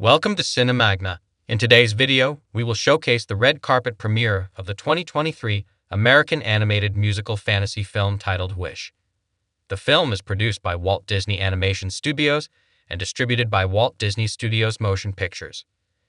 Welcome to Cinemagna. In today's video, we will showcase the red carpet premiere of the 2023 American animated musical fantasy film titled Wish. The film is produced by Walt Disney Animation Studios and distributed by Walt Disney Studios Motion Pictures.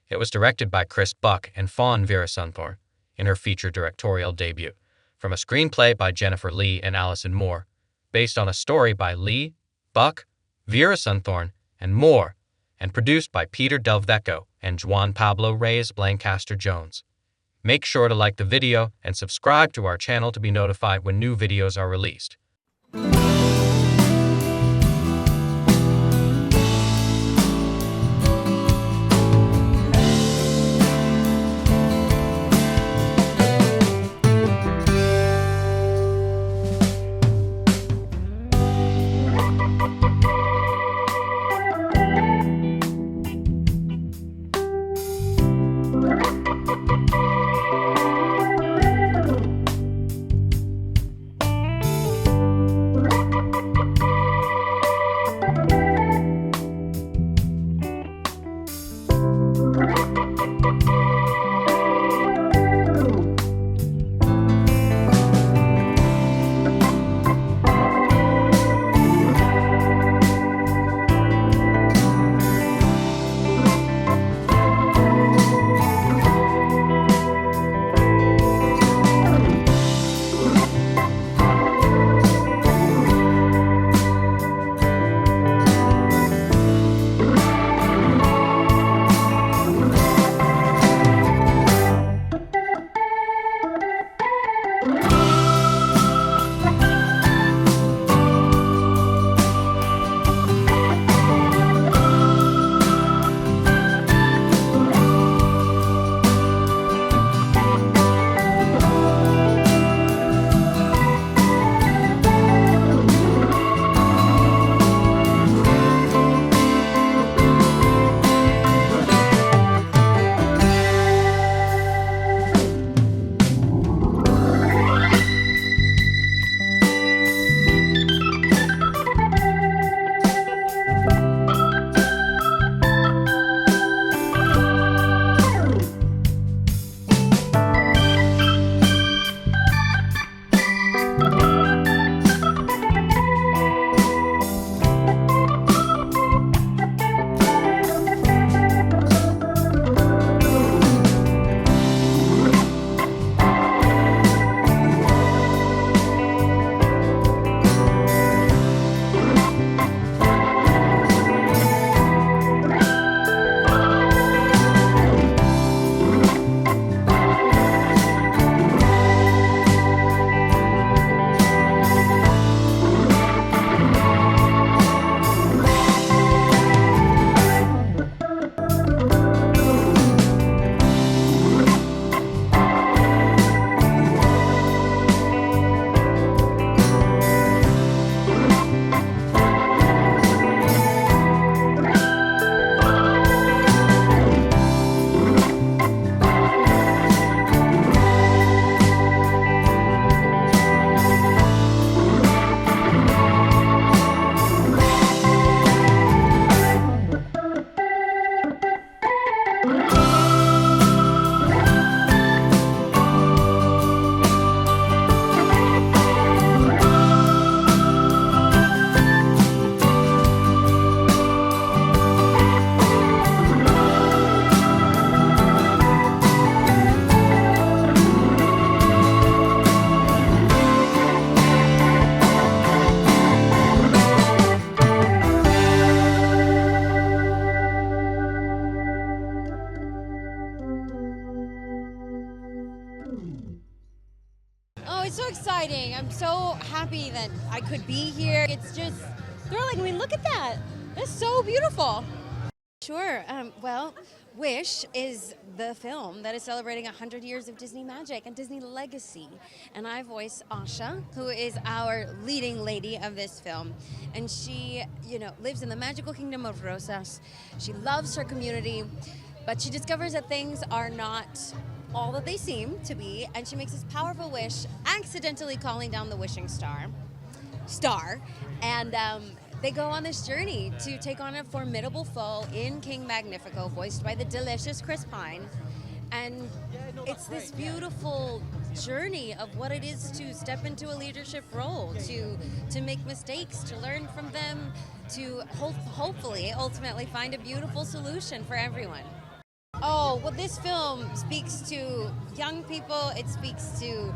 It was directed by Chris Buck and Fawn Veerasunthorn in her feature directorial debut, from a screenplay by Jennifer Lee and Allison Moore, based on a story by Lee, Buck, Veerasunthorn, and Moore, and produced by Peter Del Vecchio and Juan Pablo Reyes Blancaster Jones. Make sure to like the video and subscribe to our channel to be notified when new videos are released. It's so exciting. I'm so happy that I could be here. It's just thrilling. I mean, look at that. It's so beautiful. Sure. Well, Wish is the film that is celebrating 100 years of Disney magic and Disney legacy. And I voice Asha, who is our leading lady of this film. And she, lives in the magical kingdom of Rosas. She loves her community, but she discovers that things are not all that they seem to be, and she makes this powerful wish, accidentally calling down the wishing star, and they go on this journey to take on a formidable foe in King Magnifico, voiced by the delicious Chris Pine. And it's this beautiful journey of what it is to step into a leadership role, to make mistakes, to learn from them, to hopefully ultimately find a beautiful solution for everyone. Oh, well, this film speaks to young people. It speaks to,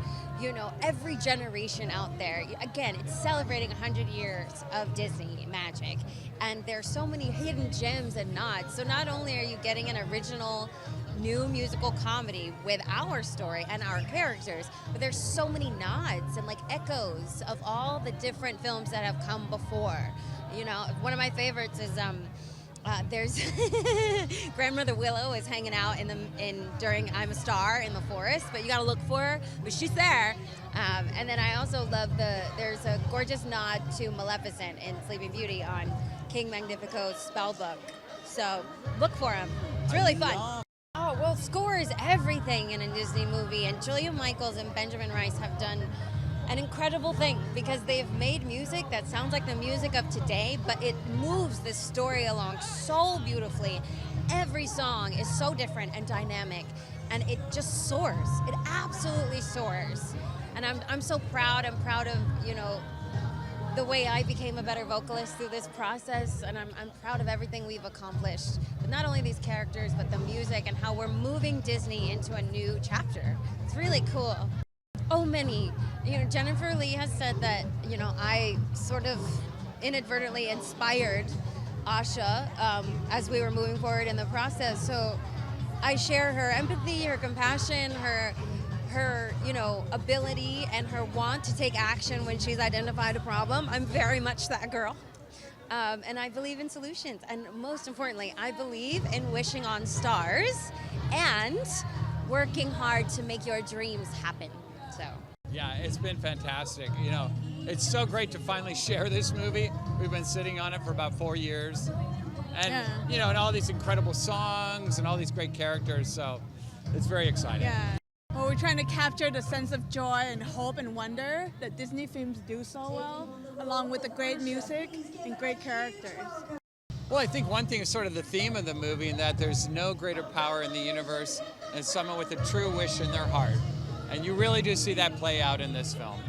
every generation out there. Again, it's celebrating 100 years of Disney magic. And there's so many hidden gems and nods. So not only are you getting an original new musical comedy with our story and our characters, but there's so many nods and echoes of all the different films that have come before. One of my favorites is there's Grandmother Willow is hanging out during I'm a Star in the forest, but you gotta look for her, but she's there. And then I also love there's a gorgeous nod to Maleficent in Sleeping Beauty on King Magnifico's spell book. So look for them. It's really fun. Oh, well, score is everything in a Disney movie, and Julia Michaels and Benjamin Rice have done an incredible thing because they've made music that sounds like the music of today, but it moves this story along so beautifully. Every song is so different and dynamic, and it just soars. It absolutely soars. And I'm so proud. I'm proud of, the way I became a better vocalist through this process, and I'm proud of everything we've accomplished. But not only these characters, but the music and how we're moving Disney into a new chapter. It's really cool. Oh, many. Jennifer Lee has said that, I sort of inadvertently inspired Asha as we were moving forward in the process. So I share her empathy, her compassion, her ability and her want to take action when she's identified a problem. I'm very much that girl. And I believe in solutions. And most importantly, I believe in wishing on stars and working hard to make your dreams happen. So. Yeah, it's been fantastic. It's so great to finally share this movie. We've been sitting on it for about 4 years. And, and all these incredible songs and all these great characters. So it's very exciting. Yeah. Well, we're trying to capture the sense of joy and hope and wonder that Disney films do so well, along with the great music and great characters. Well, I think one thing is sort of the theme of the movie, in that there's no greater power in the universe than someone with a true wish in their heart. And you really do see that play out in this film.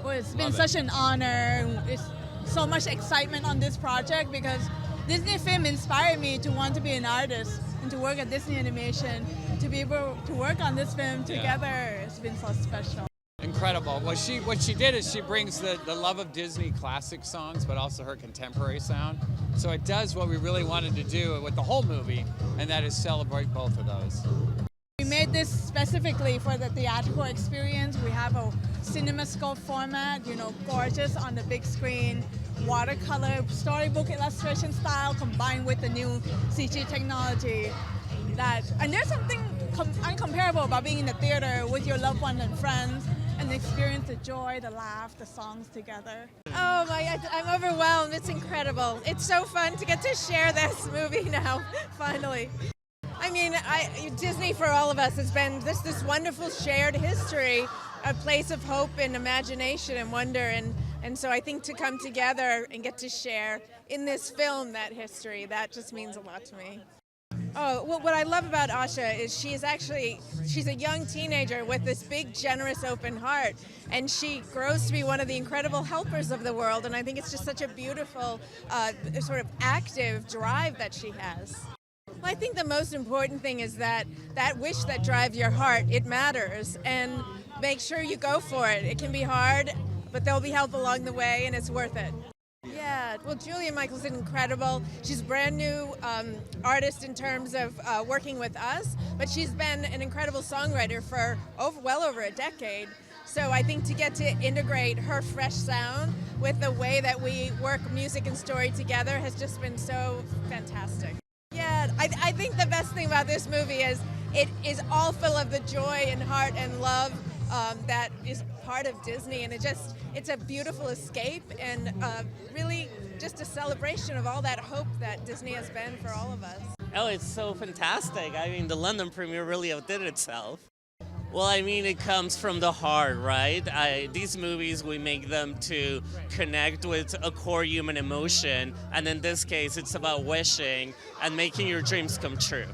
Well, it's been such an honor. It's so much excitement on this project because Disney film inspired me to want to be an artist and to work at Disney Animation. To be able to work on this film together, It's been so special. Incredible. What she did is she brings the love of Disney classic songs, but also her contemporary sound. So it does what we really wanted to do with the whole movie, and that is celebrate both of those. We made this specifically for the theatrical experience. We have a CinemaScope format, gorgeous on the big screen, watercolor, storybook illustration style combined with the new CG technology. And there's something uncomparable about being in the theater with your loved ones and friends and experience the joy, the laugh, the songs together. Oh my, I'm overwhelmed. It's incredible. It's so fun to get to share this movie now, finally. I mean, Disney for all of us has been this wonderful shared history, a place of hope and imagination and wonder. And so I think to come together and get to share in this film that history, that just means a lot to me. Oh, well, what I love about Asha is she's a young teenager with this big, generous, open heart, and she grows to be one of the incredible helpers of the world, and I think it's just such a beautiful sort of active drive that she has. Well, I think the most important thing is that wish that drives your heart, it matters, and make sure you go for it. It can be hard, but there'll be help along the way, and it's worth it. Yeah, well, Julia Michaels is incredible. She's a brand new artist in terms of working with us, but she's been an incredible songwriter for well over a decade. So I think to get to integrate her fresh sound with the way that we work music and story together has just been so fantastic. Yeah, I think the best thing about this movie is it is all full of the joy and heart and love that is part of Disney, and it's a beautiful escape and really just a celebration of all that hope that Disney has been for all of us. Oh, it's so fantastic. I mean, the London premiere really outdid itself. Well, I mean, it comes from the heart, right? These movies, we make them to connect with a core human emotion, and in this case, it's about wishing and making your dreams come true.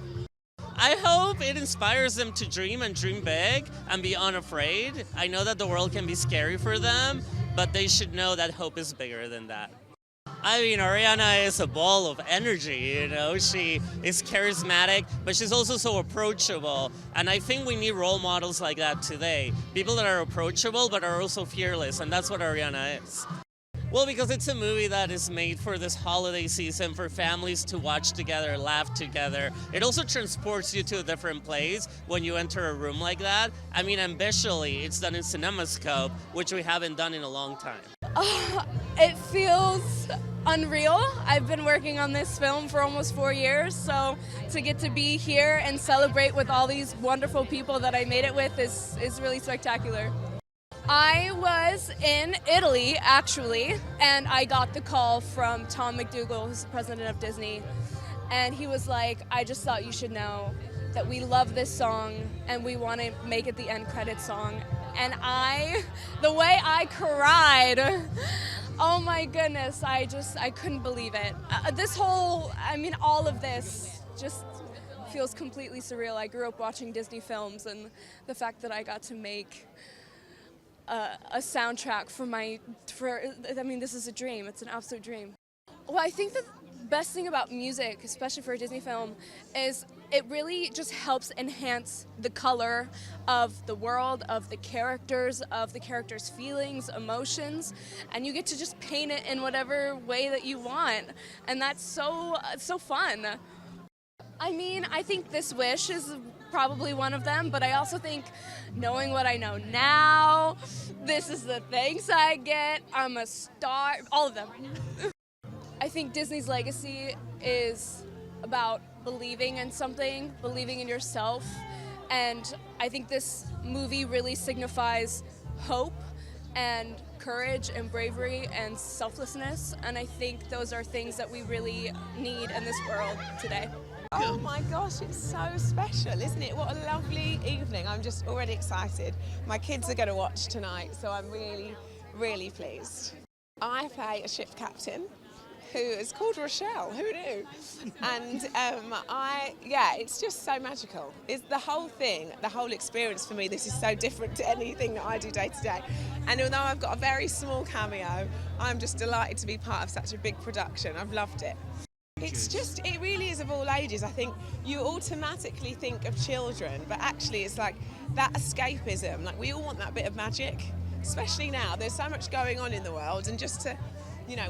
I hope it inspires them to dream and dream big and be unafraid. I know that the world can be scary for them, but they should know that hope is bigger than that. I mean, Ariana is a ball of energy, you know. She is charismatic, but she's also so approachable. And I think we need role models like that today. People that are approachable, but are also fearless, and that's what Ariana is. Well, because it's a movie that is made for this holiday season for families to watch together, laugh together. It also transports you to a different place when you enter a room like that. I mean, ambitiously, it's done in CinemaScope, which we haven't done in a long time. It feels unreal. I've been working on this film for almost 4 years, so to get to be here and celebrate with all these wonderful people that I made it with is really spectacular. I was in Italy, actually, and I got the call from Tom McDougall, who's the president of Disney, and he was like, I just thought you should know that we love this song and we want to make it the end credits song. And the way I cried, oh my goodness, I couldn't believe it. All of this just feels completely surreal. I grew up watching Disney films, and the fact that I got to make a soundtrack this is a dream. It's an absolute dream. Well, I think the best thing about music, especially for a Disney film, is it really just helps enhance the color of the world, of the characters' feelings, emotions, and you get to just paint it in whatever way that you want, and that's so fun. I mean, I think this wish is probably one of them, but I also think knowing what I know now, this is the thanks I get, I'm a star, all of them. I think Disney's legacy is about believing in something, believing in yourself, and I think this movie really signifies hope and courage and bravery and selflessness, and I think those are things that we really need in this world today. Oh my gosh, it's so special, isn't it? What a lovely evening. I'm just already excited. My kids are going to watch tonight, so I'm really, really pleased. I play a ship captain who is called Rochelle, who knew? And it's just so magical. It's the whole thing, the whole experience for me. This is so different to anything that I do day to day. And although I've got a very small cameo, I'm just delighted to be part of such a big production. I've loved it. It really is of all ages. I think you automatically think of children, but actually it's like that escapism. Like, we all want that bit of magic, especially now. There's so much going on in the world, and just to,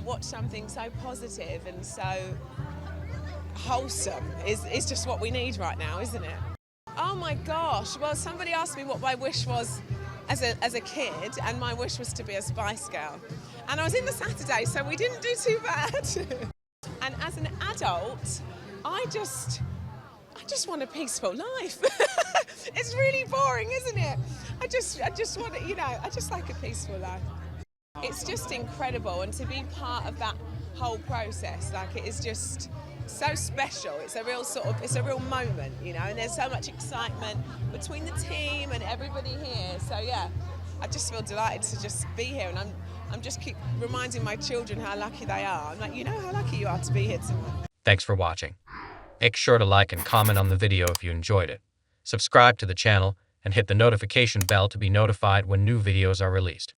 watch something so positive and so wholesome is just what we need right now, isn't it? Oh my gosh, well, somebody asked me what my wish was as a kid, and my wish was to be a Spice Girl. And I was in the Saturday, so we didn't do too bad. And as an adult, I just want a peaceful life. It's really boring, isn't it? I just want to, I just like a peaceful life. It's just incredible, and to be part of that whole process, like, it is just so special. It's a real moment, and there's so much excitement between the team and everybody here. So yeah, I just feel delighted to just be here, and I'm just keep reminding my children how lucky they are. I'm like, how lucky you are to be here tonight. Thanks for watching. Make sure to like and comment on the video if you enjoyed it. Subscribe to the channel and hit the notification bell to be notified when new videos are released.